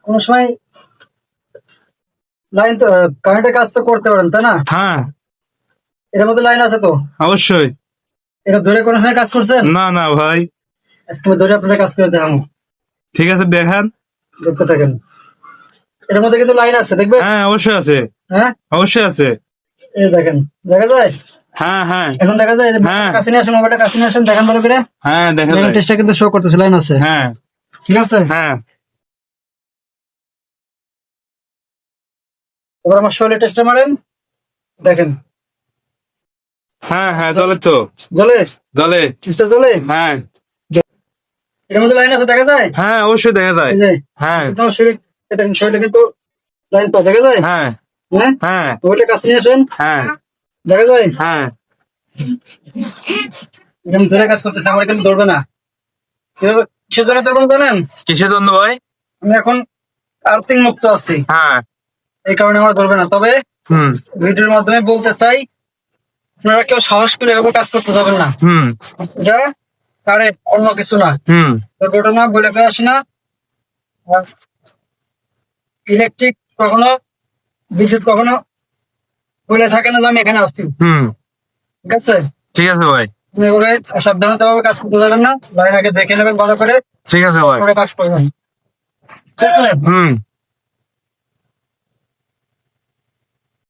কোন সময় লাইন তো কারেন্টের কাজ তো করতে পারেন তাই না? হ্যাঁ এর মধ্যে লাইন আছে তো? অবশ্যই। এটা ধরে কোন সময় কাজ করছেন? না না ভাই। আজকে আমি ধরে আপনাদের কাজ করে দেখাবো। ঠিক আছে দেখান। দেখতে থাকেন। এর মধ্যে কিন্তু লাইন আছে, দেখবে? হ্যাঁ অবশ্যই আছে। হ্যাঁ, অবশ্যই আছে। এই দেখেন, দেখা যায়? হ্যাঁ হ্যাঁ এখন দেখা যায়? যে হ্যাঁ। কাছে নিয়ে আসেন, মোবাইলটা কাছে নিয়ে আসেন, দেখান ভালো করে। হ্যাঁ দেখা দেখেন যায়। টেস্টটা কিন্তু শো করতেছে, লাইন আছে। হ্যাঁ ঠিক আছে? হ্যাঁ এবার আমার শরীরে টেস্টটা মারেন, দেখেন হ্যাঁ হ্যাঁ জ্বলে তো। জ্বলে, জ্বলে। টেস্টটা জ্বলে। হ্যাঁ এর মধ্যে লাইন আছে, দেখা যায়? হ্যাঁ অবশ্যই দেখা যায়। এই যে হ্যাঁ তোমার শরীর, দেখেন শরীরে কিন্তু লাইন পা দেখা যায়। হ্যাঁ হ্যাঁ, হ্যাঁ মোবাইলটা কাছে নিয়ে আসেন, হ্যাঁ দেখা যায়? হ্যাঁ এরকম ধরে কাজ করতেছে, আমার কিন্তু ধরবে না। কিভাবে, কিসের জন্য ধরবেন জানেন? কিসের জন্য ভাই? আমি এখন আর্থিং মুক্ত আছি, হ্যাঁ এই কারণে আমার ধরবে না। তবে হুম ভিডিওর মাধ্যমে বলতে চাই, আপনারা কেউ সাহস করে এভাবে কাজ করতে যাবেন না। হুম এটা কারেন্ট, অন্য কিছু না। হুম ঘটনা বলে কেউ আসে না। ইলেকট্রিক কখনো, বিদ্যুৎ কখনো বলে থাকে না যে আমি এখানে আসছি। হুম ঠিক আছে? ঠিক আছে ভাই। এভাবে সাবধানতা ভাবে কাজ করতে যাবেন না। লাইন আগে দেখে নেবেন ভালো করে, ঠিক আছে ভাই। পরে কাজ করবেন। ঠিক আছে? হুম